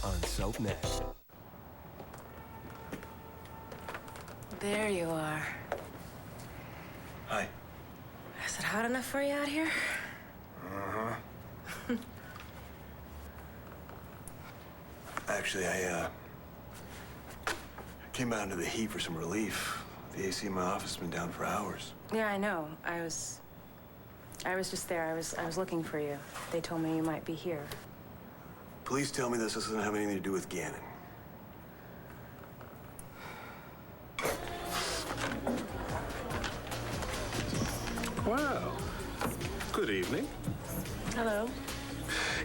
on SoapNet. There you are. Hi. Is it hot enough for you out here? Uh-huh. Actually, I came out into the heat for some relief. The AC in my office has been down for hours. Yeah, I know. I was just there. I was looking for you. They told me you might be here. Please tell me this doesn't have anything to do with Gannon. Well, good evening. Hello.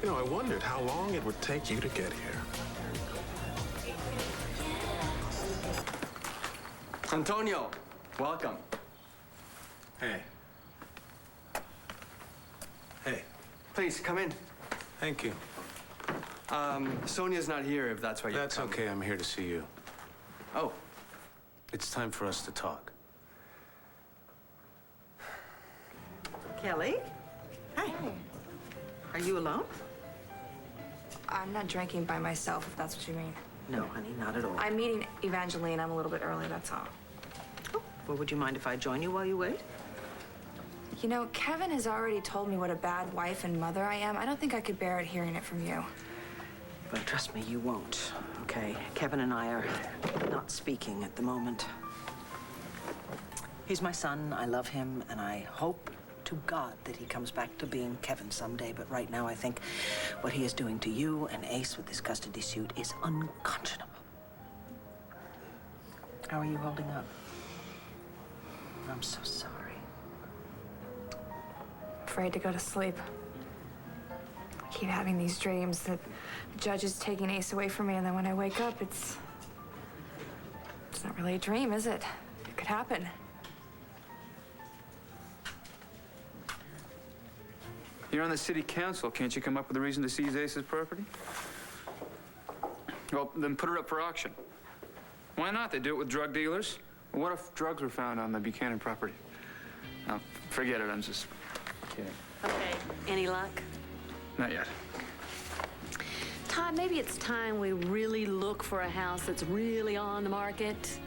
You know, I wondered how long it would take you to get here. Antonio, welcome. Hey. Hey. Please, come in. Thank you. Sonia's not here, if that's why you're That's coming. okay. I'm here to see you. Oh, It's time for us to talk. Kelly? Hi. Are you alone? I'm not drinking by myself, if that's what you mean. No, honey, not at all. I'm meeting Evangeline. I'm a little bit early, that's all. Oh, well, would you mind if I join you while you wait? You know, Kevin has already told me what a bad wife and mother I am. I don't think I could bear it hearing it from you. Well, trust me, you won't, okay? Kevin and I are not speaking at the moment. He's my son. I love him, and I hope to God that he comes back to being Kevin someday. But right now, I think what he is doing to you and Ace with this custody suit is unconscionable. How are you holding up? I'm so sorry. Afraid to go to sleep. I keep having these dreams that the judge is taking Ace away from me, and then when I wake up, it's not really a dream, is it? It could happen. You're on the city council. Can't you come up with a reason to seize Ace's property? Well, then put her up for auction. Why not? They do it with drug dealers. What if drugs were found on the Buchanan property? No, forget it. I'm just kidding. Okay, any luck? Not yet. Todd, maybe it's time we really look for a house that's really on the market.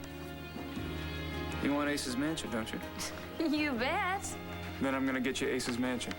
You want Ace's mansion, don't you? You bet. Then I'm gonna get you Ace's mansion.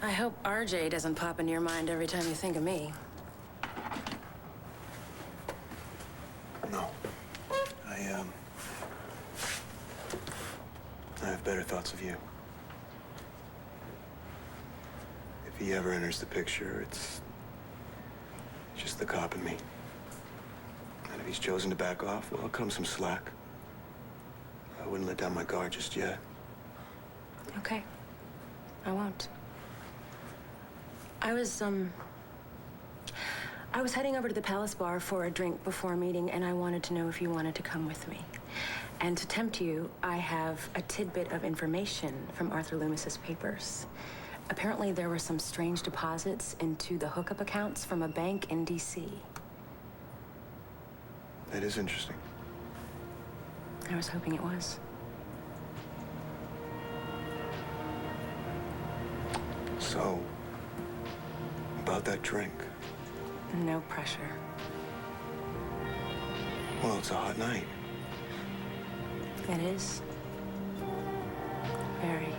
I hope RJ doesn't pop into your mind every time you think of me. No. I have better thoughts of you. If he ever enters the picture, it's just the cop and me. And if he's chosen to back off, well, cut him some slack. I wouldn't let down my guard just yet. Okay. I won't. I was heading over to the Palace Bar for a drink before a meeting, and I wanted to know if you wanted to come with me. And to tempt you, I have a tidbit of information from Arthur Loomis's papers. Apparently, there were some strange deposits into the hookup accounts from a bank in D.C. That is interesting. I was hoping it was. So, about that drink. No pressure. Well, it's a hot night. It is. Very.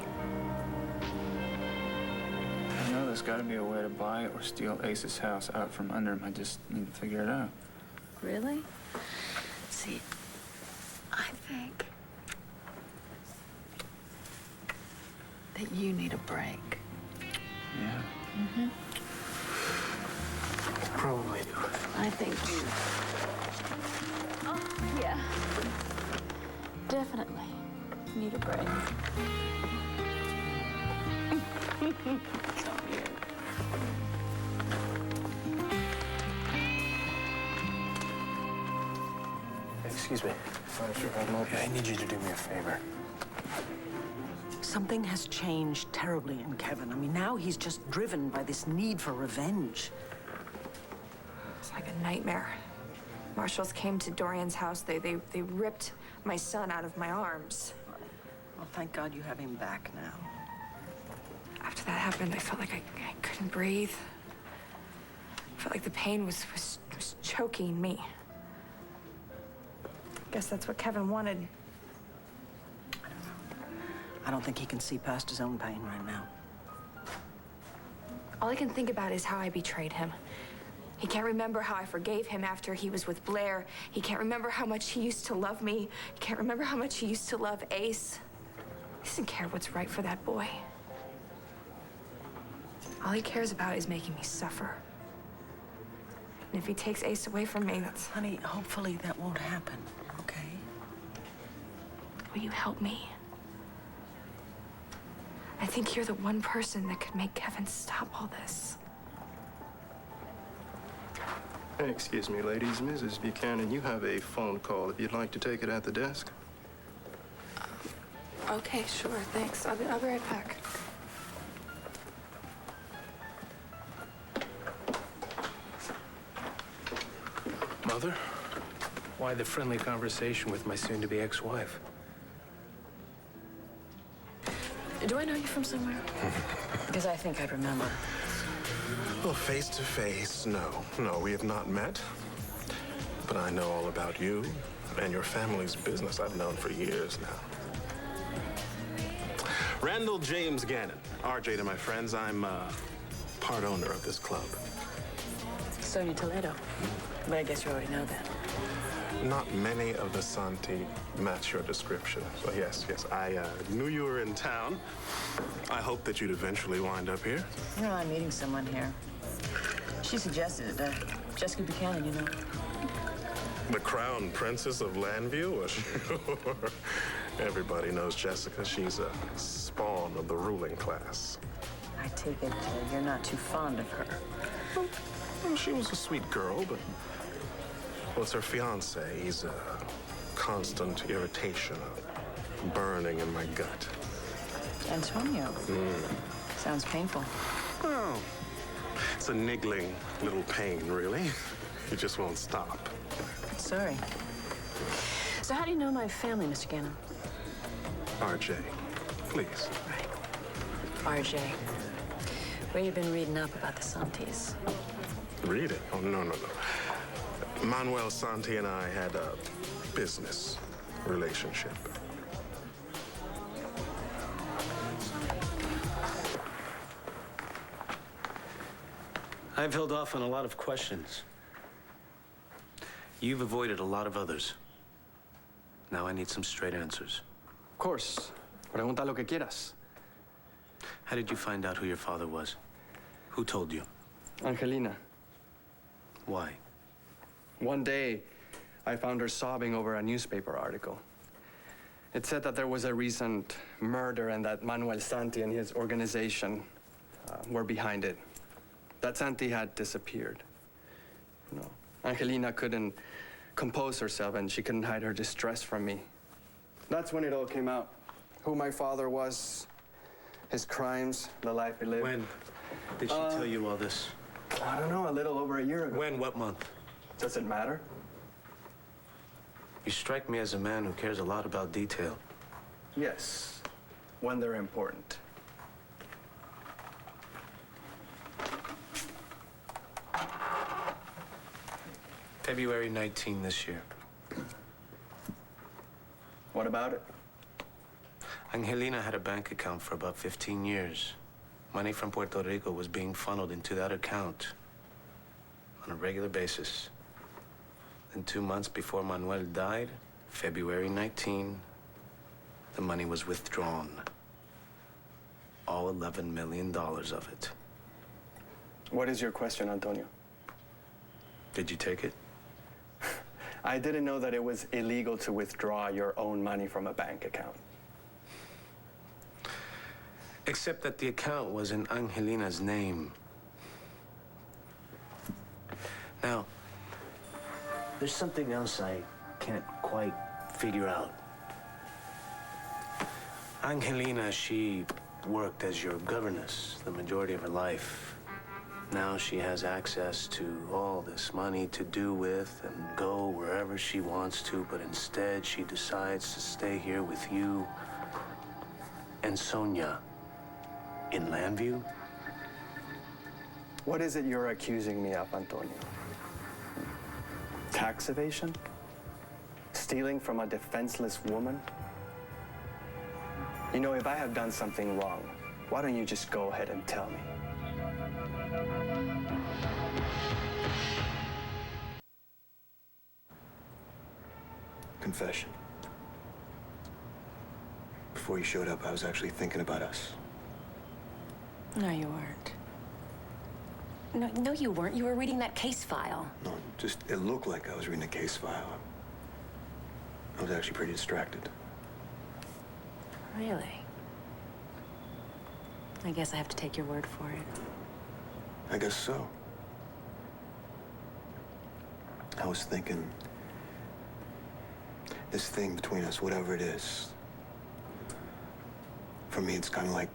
I know there's got to be a way to buy or steal Ace's house out from under him. I just need to figure it out. Really? See, I think that you need a break. Yeah. Mm-hmm. Probably do. I think you. Oh, yeah. Definitely need a break. Excuse me. I need you to do me a favor. Something has changed terribly in Kevin. I mean, now he's just driven by this need for revenge. It's like a nightmare. Marshals came to Dorian's house. They ripped my son out of my arms. Well, thank God you have him back now. After that happened, I felt like I couldn't breathe. I felt like the pain was choking me. Guess that's what Kevin wanted. I don't think he can see past his own pain right now. All I can think about is how I betrayed him. He can't remember how I forgave him after he was with Blair. He can't remember how much he used to love me. He can't remember how much he used to love Ace. He doesn't care what's right for that boy. All he cares about is making me suffer. And if he takes Ace away from me, that's... Honey, hopefully that won't happen, okay? Will you help me? I think you're the one person that could make Kevin stop all this. Excuse me, ladies. Mrs. Buchanan, you have a phone call if you'd like to take it at the desk. Okay, sure, thanks. I'll be right back. Mother? Why the friendly conversation with my soon-to-be ex-wife? Do I know you from somewhere? Because I think I'd remember. Well, face to face, no. No, we have not met. But I know all about you and your family's business I've known for years now. Randall James Gannon. RJ to my friends. I'm part owner of this club. Sonia Toledo. But I guess you already know that. Not many of the Santi match your description. So yes, I knew you were in town. I hope that you'd eventually wind up here. You know, I'm meeting someone here. She suggested it. Jessica Buchanan, you know. The crown princess of Landview? Well, sure. Everybody knows Jessica. She's a spawn of the ruling class. I take it you're not too fond of her. Well, she was a sweet girl, but... Well, it's her fiancé. He's a constant irritation, a burning in my gut. Antonio. Sounds painful. Well, it's a niggling little pain, really. It just won't stop. Sorry. So how do you know my family, Mr. Gannon? RJ, please. Right. RJ. Where you been reading up about the Santis? Reading? Oh, no. Manuel Santi and I had a business relationship. I've held off on a lot of questions. You've avoided a lot of others. Now I need some straight answers. Of course. Pregunta lo que quieras. How did you find out who your father was? Who told you? Angelina. Why? One day, I found her sobbing over a newspaper article. It said that there was a recent murder and that Manuel Santi and his organization were behind it. That Santi had disappeared. You know, Angelina couldn't compose herself and she couldn't hide her distress from me. That's when it all came out. Who my father was, his crimes, the life he lived. When did she tell you all this? I don't know, a little over a year ago. When? What month? Does it matter? You strike me as a man who cares a lot about detail. Yes, when they're important. February 19 this year. What about it? Angelina had a bank account for about 15 years. Money from Puerto Rico was being funneled into that account on a regular basis. Then 2 months before Manuel died, February 19, the money was withdrawn. All $11 million of it. What is your question, Antonio? Did you take it? I didn't know that it was illegal to withdraw your own money from a bank account. Except that the account was in Angelina's name. Now, there's something else I can't quite figure out. Angelina, she worked as your governess the majority of her life. Now she has access to all this money to do with and go wherever she wants to, but instead she decides to stay here with you and Sonia in Landview. What is it you're accusing me of, Antonio? Tax evasion? Stealing from a defenseless woman? You know, if I have done something wrong, why don't you just go ahead and tell me? Confession. Before you showed up, I was actually thinking about us. No, you weren't. No, you weren't. You were reading that case file. No, just, it looked like I was reading a case file. I was actually pretty distracted. Really? I guess I have to take your word for it. I guess so. I was thinking, this thing between us, whatever it is, for me, it's kind of like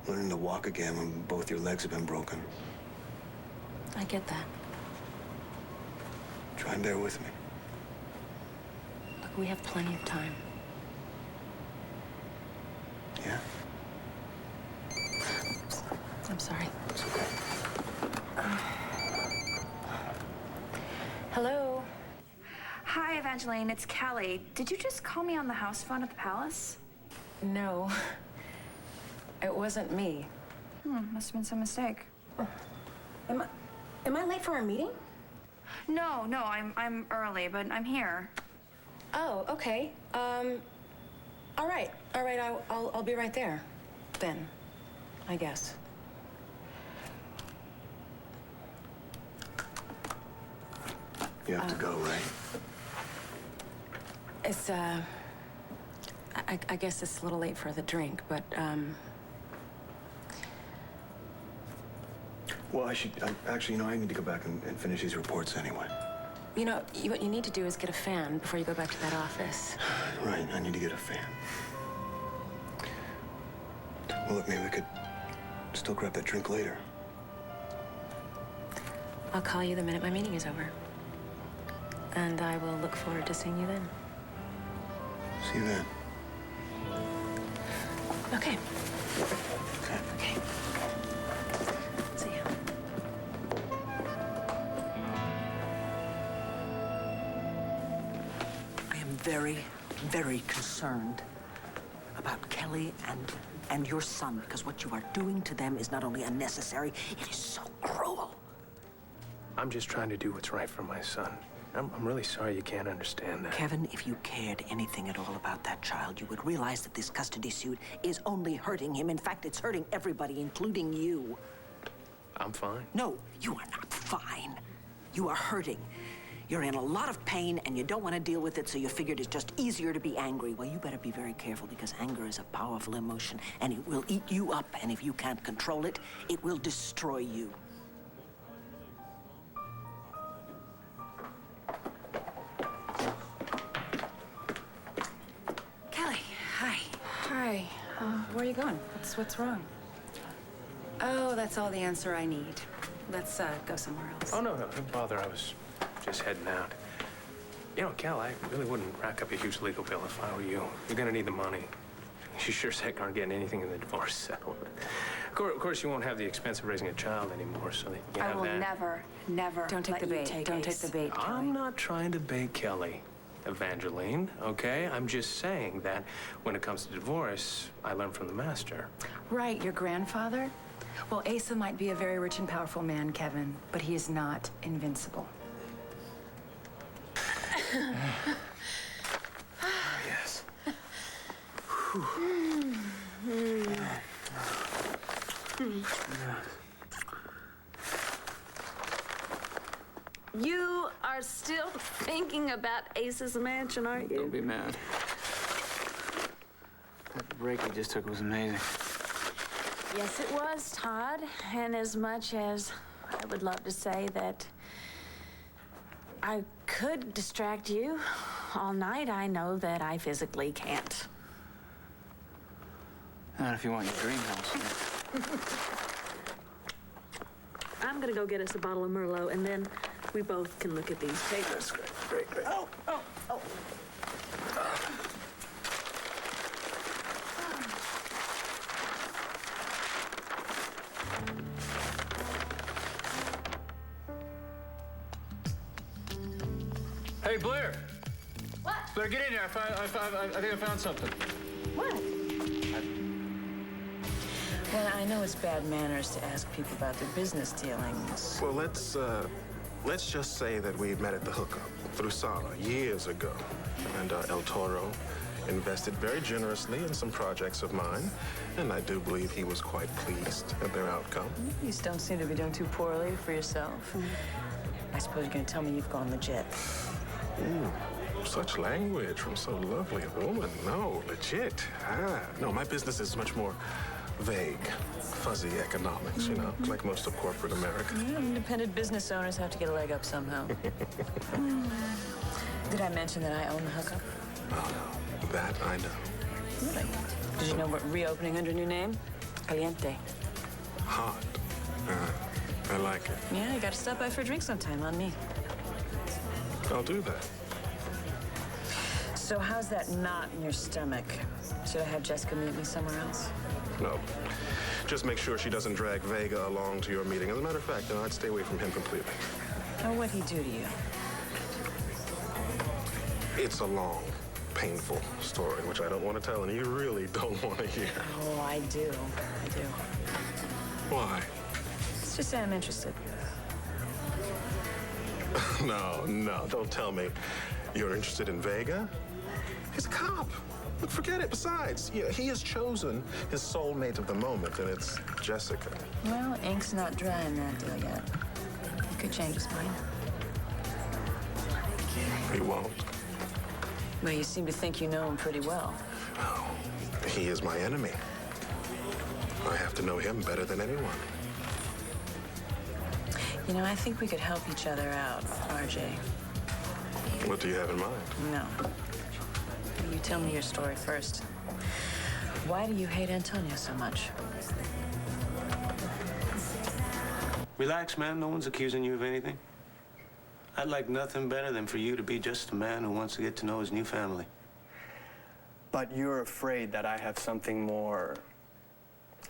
learning to walk again when both your legs have been broken. I get that. Try and bear with me. Look, we have plenty of time. Yeah? I'm sorry. It's okay. Hello? Hi, Evangeline. It's Kelly. Did you just call me on the house phone at the palace? No. It wasn't me. Must have been some mistake. Am I late for our meeting? No, I'm early, but I'm here. Oh, okay. All right. I'll be right there. Then, I guess. You have to go, right? It's, I guess it's a little late for the drink, but, Well, actually, you know, I need to go back and finish these reports anyway. you know, what you need to do is get a fan before you go back to that office. Right, I need to get a fan. Well, look, maybe we could still grab that drink later. I'll call you the minute my meeting is over. And I will look forward to seeing you then. See you then. Okay. Okay. Okay. See you. I am very, very concerned about Kelly and your son, because what you are doing to them is not only unnecessary, it is so cruel. I'm just trying to do what's right for my son. I'm really sorry you can't understand that. Kevin, if you cared anything at all about that child, you would realize that this custody suit is only hurting him. In fact, it's hurting everybody, including you. I'm fine. No, you are not fine. You are hurting. You're in a lot of pain, and you don't want to deal with it, so you figured it's just easier to be angry. Well, you better be very careful, because anger is a powerful emotion, and it will eat you up, and if you can't control it, it will destroy you. Kelly, hi. Hi. Where are you going? What's wrong? Oh, that's all the answer I need. Let's go somewhere else. Oh, no, don't bother. I was just heading out. You know, Cal, I really wouldn't rack up a huge legal bill if I were you. You're gonna need the money. You sure as heck aren't getting anything in the divorce settlement. Of course, you won't have the expense of raising a child anymore, so that you can I have will that. never Don't take let the you bait. take Don't take Ace. the bait, Kelly. I'm not trying to bait Kelly, Evangeline, okay? I'm just saying that when it comes to divorce, I learn from the master. Right, your grandfather? Well, Asa might be a very rich and powerful man, Kevin, but he is not invincible. Yes. You are still thinking about Ace's mansion, aren't you? Don't be mad. break we just took was amazing. Yes, it was, Todd. And as much as I would love to say that I could distract you all night, I know that I physically can't. Not if you want your dream house. I'm gonna go get us a bottle of Merlot, and then we both can look at these papers. Great. Oh. Hey, Blair. What? Blair, get in here. I think I found something. What? Well, I know it's bad manners to ask people about their business dealings. Well, let's just say that we met at the hookup through Sala years ago. And El Toro invested very generously in some projects of mine. And I do believe he was quite pleased at their outcome. You just don't seem to be doing too poorly for yourself. I suppose you're going to tell me you've gone legit. Ooh, such language from so lovely a woman. No, legit. No, my business is much more vague, fuzzy economics, you know, like most of corporate America. Yeah, independent business owners have to get a leg up somehow. Did I mention that I own the hookup? Oh, no. That I know. Really? Did you know about reopening under a new name? Caliente. Hot. I like it. Yeah, you got to stop by for a drink sometime on me. I'll do that. So how's that knot in your stomach? Should I have Jessica meet me somewhere else? No. Just make sure she doesn't drag Vega along to your meeting. As a matter of fact, I'd stay away from him completely. Oh, what'd he do to you? It's a long, painful story, which I don't want to tell, and you really don't want to hear. Oh, I do. I do. Why? Let's just say I'm interested. No, don't tell me you're interested in Vega. He's a cop. Look, forget it. Besides, yeah, he has chosen his soulmate of the moment, and it's Jessica. Well, ink's not dry in that deal yet. He could change his mind. He won't. Well, you seem to think you know him pretty well. Oh, he is my enemy. I have to know him better than anyone. You know, I think we could help each other out, RJ. What do you have in mind? No. You tell me your story first. Why do you hate Antonio so much? Relax, man. No one's accusing you of anything. I'd like nothing better than for you to be just a man who wants to get to know his new family. But you're afraid that I have something more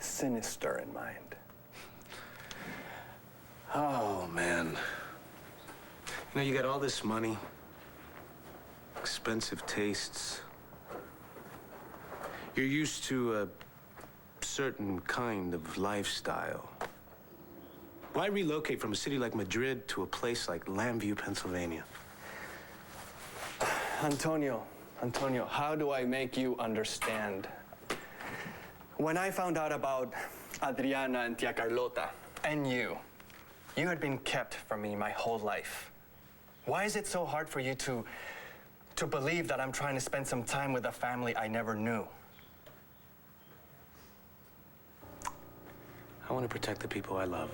sinister in mind. Oh, man. You know, you got all this money, expensive tastes. You're used to a certain kind of lifestyle. Why relocate from a city like Madrid to a place like Lambview, Pennsylvania? Antonio, how do I make you understand? When I found out about Adriana and Tia Carlota and you had been kept from me my whole life. Why is it so hard for you to believe that I'm trying to spend some time with a family I never knew? I want to protect the people I love.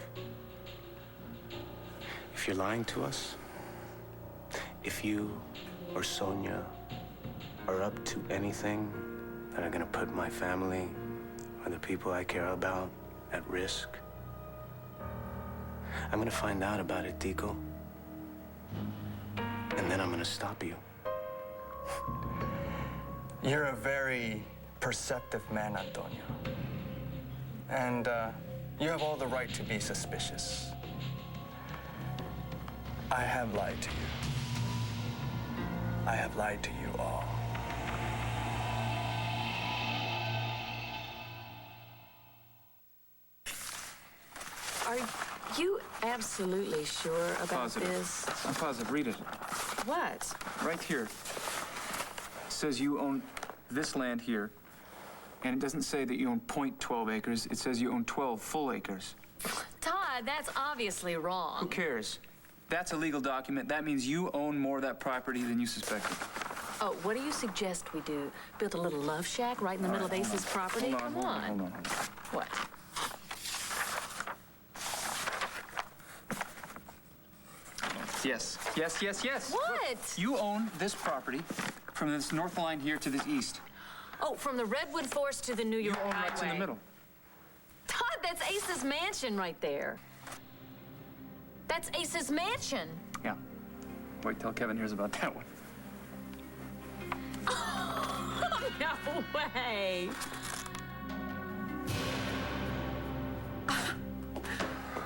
If you're lying to us, if you or Sonia are up to anything that are gonna put my family or the people I care about at risk, I'm gonna find out about it, Tico. And then I'm gonna stop you. You're a very perceptive man, Antonio. And you have all the right to be suspicious. I have lied to you. I have lied to you all. Are you absolutely sure about Positive. this? I'm positive. Read it. What? Right here. It says you own this land here. And it doesn't say that you own 0.12 acres. It says you own 12 full acres. Todd, that's obviously wrong. Who cares? That's a legal document. That means you own more of that property than you suspected. Oh, what do you suggest we do? Build a little love shack right in the middle of Ace's property? Come on. Hold on. What? Yes. What? You own this property from this north line here to this east. Oh, from the Redwood Forest to the New York You own Highway. right in the middle. Todd, that's Ace's mansion right there. That's Ace's mansion. Yeah. Wait till Kevin hears about that one. No way.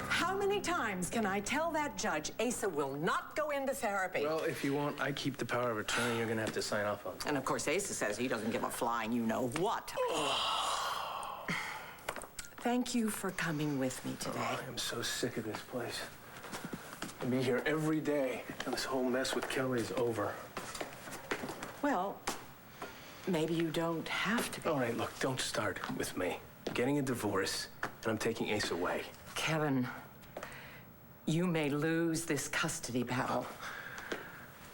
How many times can I tell that judge Asa will not go into therapy? Well, if you won't, I keep the power of attorney you're gonna have to sign off on. And of course, Asa says he doesn't give a flying you-know-what. Thank you for coming with me today. Oh, I am so sick of this place. I'll be here every day till this whole mess with Kelly is over. Well, maybe you don't have to be. All right, look, don't start with me. I'm getting a divorce, and I'm taking Ace away. Kevin, you may lose this custody battle.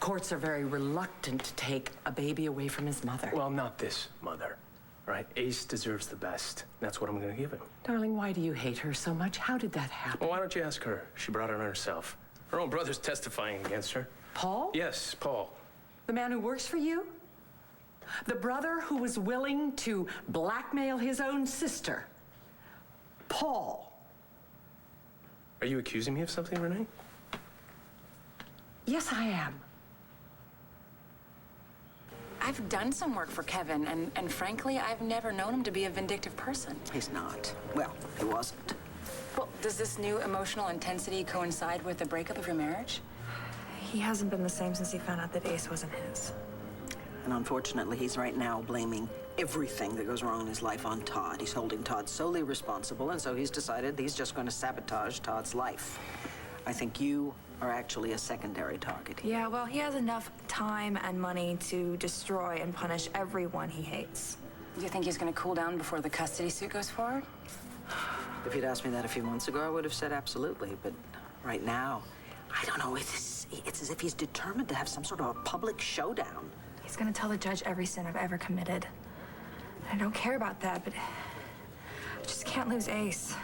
Courts are very reluctant to take a baby away from his mother. Well, not this mother, right? Ace deserves the best. That's what I'm gonna give him. Darling, why do you hate her so much? How did that happen? Well, why don't you ask her? She brought it on herself. Her own brother's testifying against her. Paul? Yes, Paul. The man who works for you? The brother who was willing to blackmail his own sister? Paul. Are you accusing me of something, Renee? Yes, I am. I've done some work for Kevin, and frankly, I've never known him to be a vindictive person. He's not. Well, he wasn't. Well, does this new emotional intensity coincide with the breakup of your marriage? He hasn't been the same since he found out that Ace wasn't his. And unfortunately, he's right now blaming everything that goes wrong in his life on Todd. He's holding Todd solely responsible, and so he's decided he's just going to sabotage Todd's life. I think you are actually a secondary target here. Yeah, well, he has enough time and money to destroy and punish everyone he hates. Do you think he's going to cool down before the custody suit goes forward? If you'd asked me that a few months ago, I would have said absolutely. But right now, I don't know. It's as if he's determined to have some sort of a public showdown. He's gonna tell the judge every sin I've ever committed. I don't care about that, but I just can't lose Ace.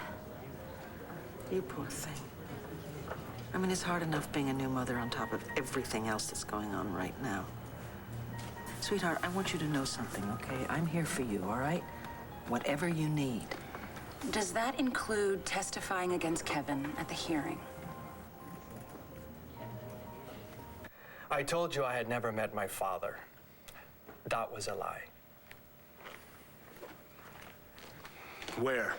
You poor thing. I mean, it's hard enough being a new mother on top of everything else that's going on right now. Sweetheart, I want you to know something, okay? I'm here for you, all right? Whatever you need. Does that include testifying against Kevin at the hearing? I told you I had never met my father. That was a lie. Where?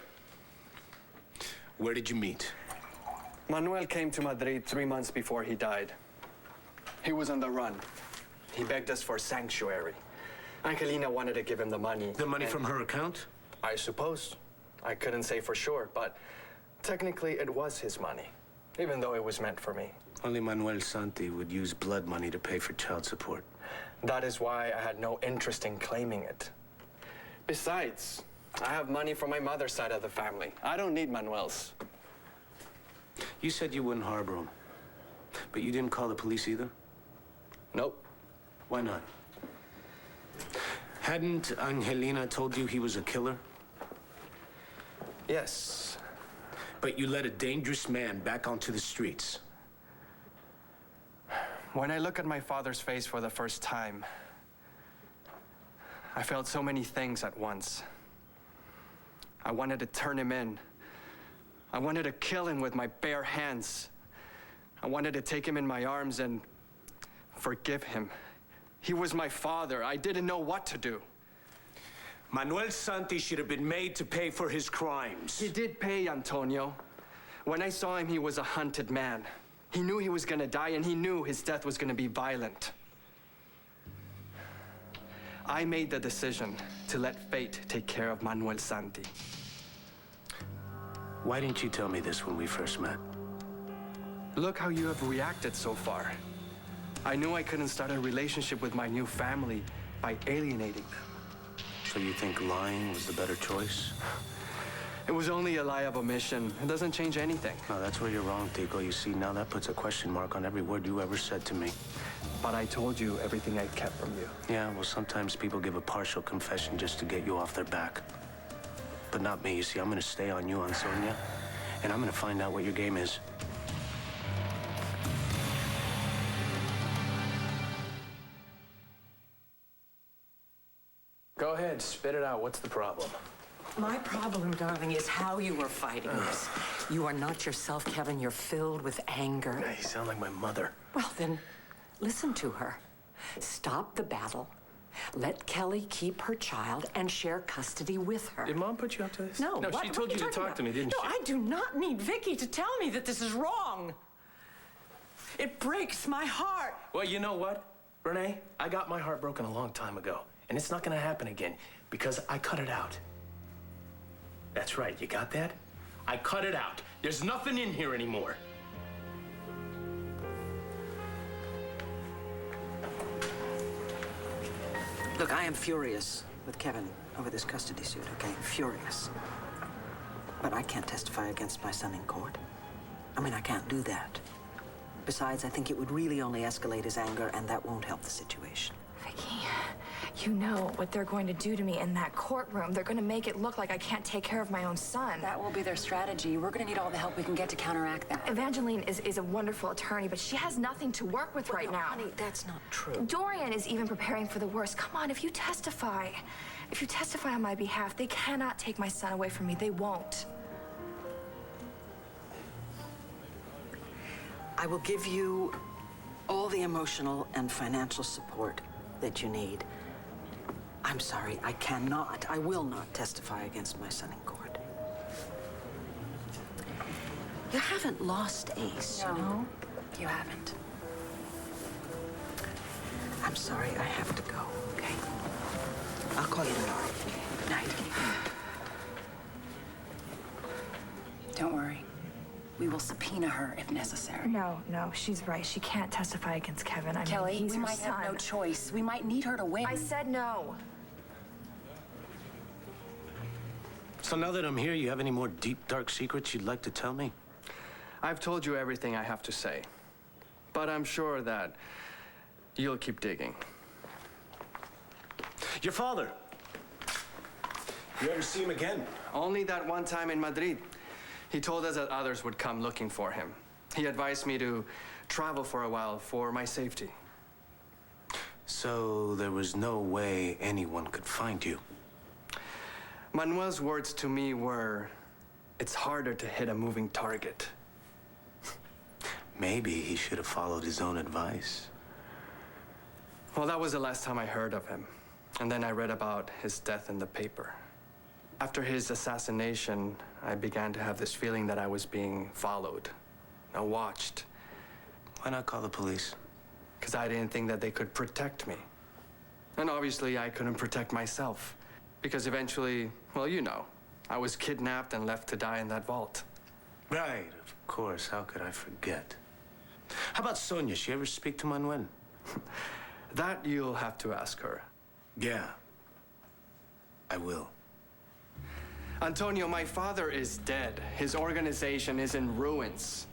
Where did you meet? Manuel came to Madrid 3 months before he died. He was on the run. He begged us for sanctuary. Angelina wanted to give him the money. The money from her account? I suppose. I couldn't say for sure, but technically it was his money, even though it was meant for me. Only Manuel Santi would use blood money to pay for child support. That is why I had no interest in claiming it. Besides, I have money from my mother's side of the family. I don't need Manuel's. You said you wouldn't harbor him, but you didn't call the police either? Nope. Why not? Hadn't Angelina told you he was a killer? Yes. But you let a dangerous man back onto the streets. When I look at my father's face for the first time, I felt so many things at once. I wanted to turn him in. I wanted to kill him with my bare hands. I wanted to take him in my arms and forgive him. He was my father. I didn't know what to do. Manuel Santi should have been made to pay for his crimes. He did pay, Antonio. When I saw him, he was a hunted man. He knew he was gonna die, and he knew his death was gonna be violent. I made the decision to let fate take care of Manuel Santi. Why didn't you tell me this when we first met? Look how you have reacted so far. I knew I couldn't start a relationship with my new family by alienating them. So you think lying was the better choice? It was only a lie of omission. It doesn't change anything. No, that's where you're wrong, Tico. You see, now that puts a question mark on every word you ever said to me. But I told you everything I kept from you. Yeah, well, sometimes people give a partial confession just to get you off their back. But not me. You see, I'm gonna stay on you, on Sonia, and I'm gonna find out what your game is. Go ahead, spit it out. What's the problem? My problem, darling, is how you are fighting this. You are not yourself, Kevin. You're filled with anger. You sound like my mother. Well, then, listen to her. Stop the battle. Let Kelly keep her child and share custody with her. Did Mom put you up to this? No. No, she told you to talk to me, didn't she? No, I do not need Vicky to tell me that this is wrong. It breaks my heart. Well, you know what, Renee? I got my heart broken a long time ago, and it's not gonna happen again because I cut it out. That's right, you got that? I cut it out. There's nothing in here anymore. Look, I am furious with Kevin over this custody suit, okay? Furious. But I can't testify against my son in court. I mean, I can't do that. Besides, I think it would really only escalate his anger, and that won't help the situation. Vicky, you know what they're going to do to me in that courtroom. They're going to make it look like I can't take care of my own son. That will be their strategy. We're going to need all the help we can get to counteract that. Evangeline is a wonderful attorney, but she has nothing to work with right now. Honey, that's not true. Dorian is even preparing for the worst. Come on, if you testify on my behalf, they cannot take my son away from me. They won't. I will give you all the emotional and financial support that you need. I'm sorry, I will not testify against my son in court. You haven't lost Ace, No, you know? you haven't. I'm sorry, I have to go, okay? I'll call you tomorrow. Good night. Don't worry. We will subpoena her if necessary. No, she's right. She can't testify against Kevin. I mean, Kelly, he's we her might son. have no choice. We might need her to win. I said no. So now that I'm here, you have any more deep, dark secrets you'd like to tell me? I've told you everything I have to say. But I'm sure that you'll keep digging. Your father. You ever see him again? Only that one time in Madrid. He told us that others would come looking for him. He advised me to travel for a while for my safety. So there was no way anyone could find you? Manuel's words to me were, it's harder to hit a moving target. Maybe he should have followed his own advice. Well, that was the last time I heard of him. And then I read about his death in the paper. After his assassination, I began to have this feeling that I was being followed, watched. Why not call the police? Because I didn't think that they could protect me. And obviously, I couldn't protect myself. Because eventually, well, you know, I was kidnapped and left to die in that vault. Right, of course. How could I forget? How about Sonia? She ever speak to Manuel? That you'll have to ask her. Yeah, I will. Antonio, my father is dead. His organization is in ruins.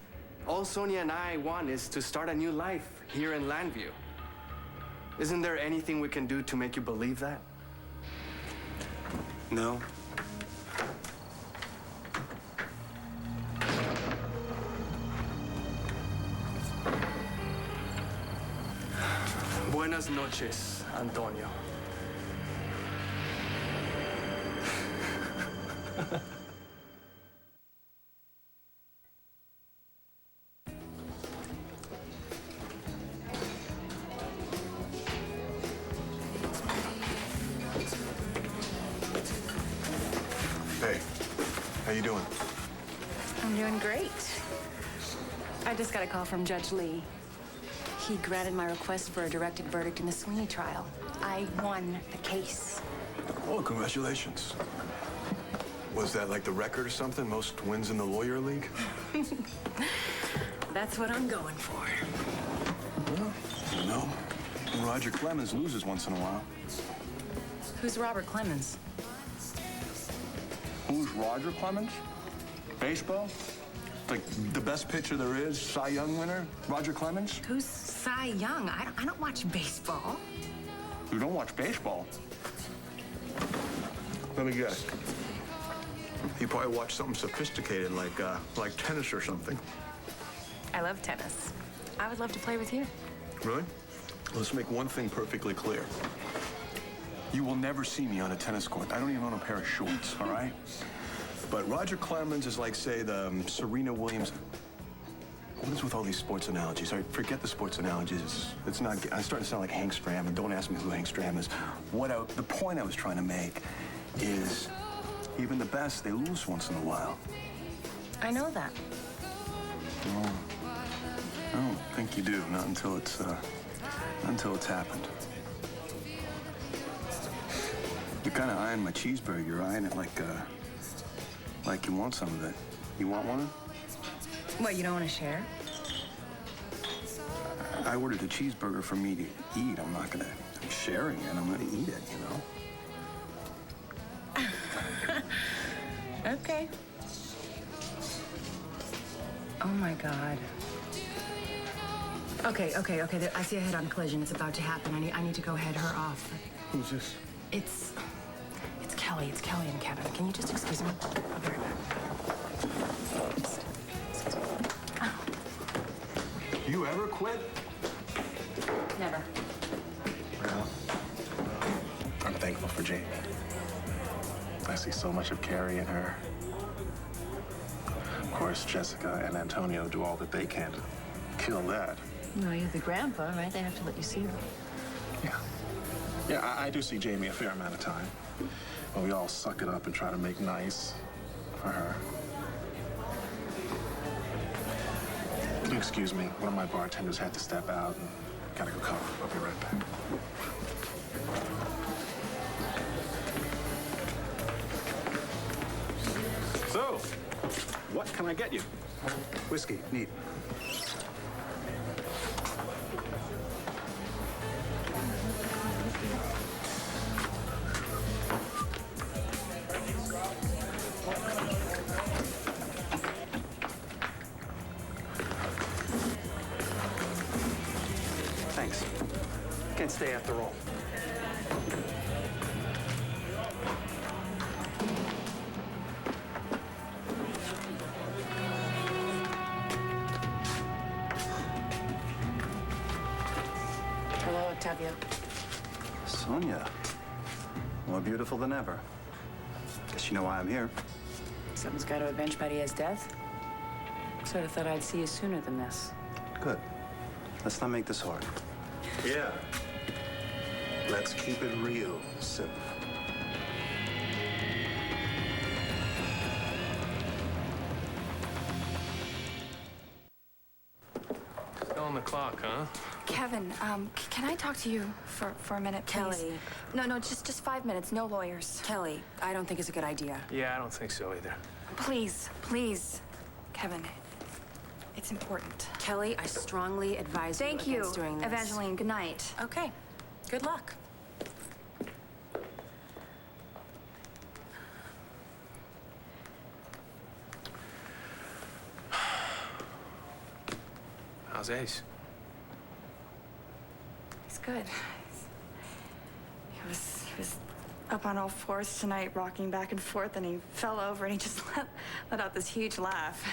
All Sonia and I want is to start a new life here in Landview. Isn't there anything we can do to make you believe that? No. Buenas noches, Antonio. Hey, how you doing? I'm doing great. I just got a call from Judge Lee. He granted my request for a directed verdict in the Sweeney trial. I won the case. Oh, congratulations. Was that like the record or something? Most wins in the lawyer league? That's what I'm going for. Well, you know, Roger Clemens loses once in a while. Who's Robert Clemens? Who's Roger Clemens? Baseball? Like the best pitcher there is, Cy Young winner, Roger Clemens? Who's Cy Young? I don't watch baseball. You don't watch baseball? Let me guess. You probably watch something sophisticated like tennis or something. I love tennis. I would love to play with you. Really? Let's make one thing perfectly clear. You will never see me on a tennis court. I don't even own a pair of shorts, all right? But Roger Clemens is like, say, the Serena Williams. What is with all these sports analogies? All right, forget the sports analogies. It's not. I'm starting to sound like Hank Stram, and don't ask me who Hank Stram is. The point I was trying to make is, even the best, they lose once in a while. I know that. Well, I don't think you do. Not until it's happened. You're kind of eyeing my cheeseburger. You're eyeing it like you want some of it. You want one? What, you don't want to share? I ordered a cheeseburger for me to eat. I'm sharing it. I'm gonna eat it, you know? Okay. Oh my God. Okay. I see a head-on collision. It's about to happen. I need to go head her off. Who's this? It's Kelly. It's Kelly and Kevin. Can you just excuse me? I'll be right back. You ever quit? Never. Well, I'm thankful for Jamie. I see so much of Carrie in her. Of course, Jessica and Antonio do all that they can to kill that. No, you're the grandpa, right? They have to let you see them. Yeah, I do see Jamie a fair amount of time. But we all suck it up and try to make nice for her. Excuse me, one of my bartenders had to step out and gotta go cover. I'll be right back. So, what can I get you? Whiskey, neat. Thanks. Can't stay after all. Hello, Octavio. Sonia. More beautiful than ever. Guess you know why I'm here. Someone's got to avenge Padille's death. Sort of thought I'd see you sooner than this. Good. Let's not make this hard. Yeah. Let's keep it real simple. Still on the clock, huh? Kevin, can I talk to you for a minute, please? Kelly. No, just 5 minutes. No lawyers. Kelly, I don't think it's a good idea. Yeah, I don't think so either. Please, Kevin. It's important. Kelly, I strongly advise Thank you you, against doing this. Evangeline. Good night. Okay. Good luck. How's Ace? He's good. He was up on all fours tonight, rocking back and forth, and he fell over and he just let out this huge laugh.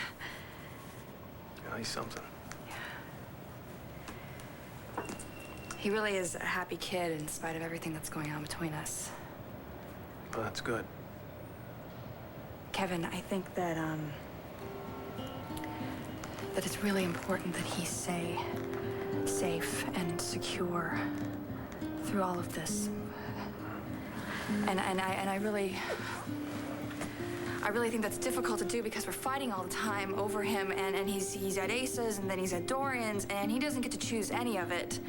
Yeah, he's something. He really is a happy kid in spite of everything that's going on between us. Well, that's good. Kevin, I think that it's really important that he stay safe and secure through all of this. And I really think that's difficult to do because we're fighting all the time over him, and he's at Ace's and then he's at Dorian's, and he doesn't get to choose any of it.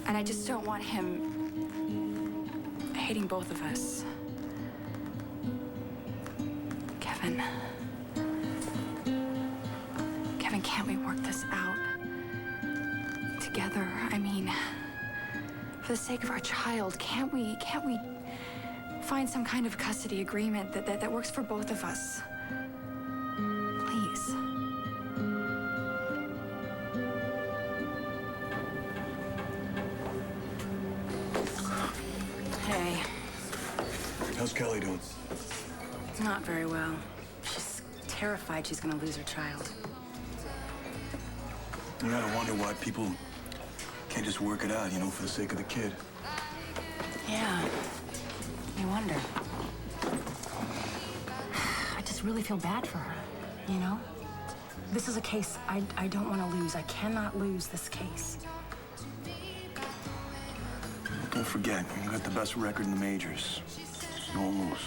And I just don't want him hating both of us. Kevin, can't we work this out together? I mean, for the sake of our child, can't we find some kind of custody agreement that works for both of us. Please. Hey, How's Kelly doing? not very well. She's terrified she's gonna lose her child. You gotta wonder why people can't just work it out, you know, for the sake of the kid. Yeah, you wonder. I just really feel bad for her, you know? This is a case I don't want to lose. I cannot lose this case. Don't forget, you got the best record in the majors. You won't lose.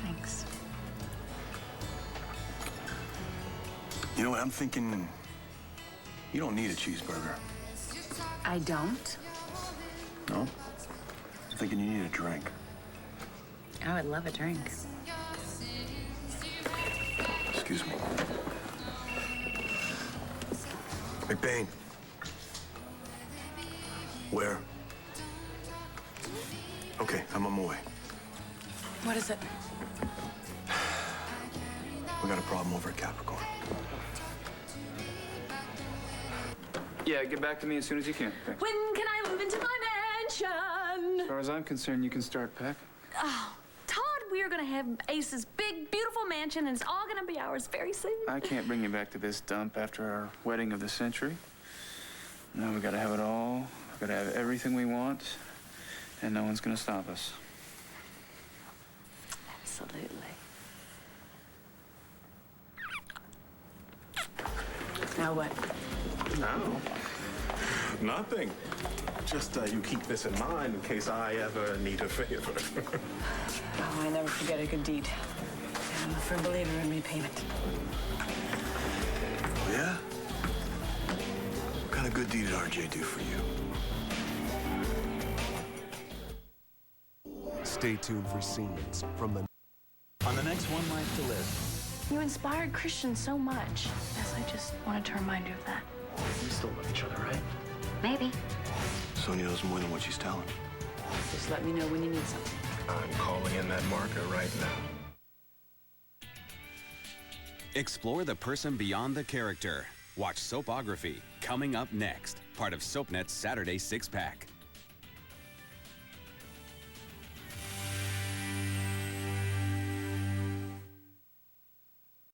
Thanks. You know what, I'm thinking you don't need a cheeseburger. I don't? No? I'm thinking you need a drink. I would love a drink. Excuse me. McBain. Where? Okay, I'm on my way. What is it? We got a problem over at Capricorn. Yeah, get back to me as soon as you can. Okay. When can I move into my mansion? As far as I'm concerned, you can start packing. Oh, Todd, we are gonna have Ace's big, beautiful mansion, and it's all gonna be ours very soon. I can't bring you back to this dump after our wedding of the century. No, we gotta have it all. We gotta have everything we want, and no one's gonna stop us. Absolutely. Now what? No, nothing. Just you keep this in mind in case I ever need a favor. Oh, I never forget a good deed. I'm a firm believer in repayment. Oh, yeah? What kind of good deed did RJ do for you? Stay tuned for scenes from the... On the next One Life to Live. You inspired Christian so much. Yes, I just wanted to remind you of that. We still love each other, right? Maybe. Sonia knows more than what she's telling. Just let me know when you need something. I'm calling in that marker right now. Explore the person beyond the character. Watch Soapography, coming up next. Part of SoapNet's Saturday Six-Pack.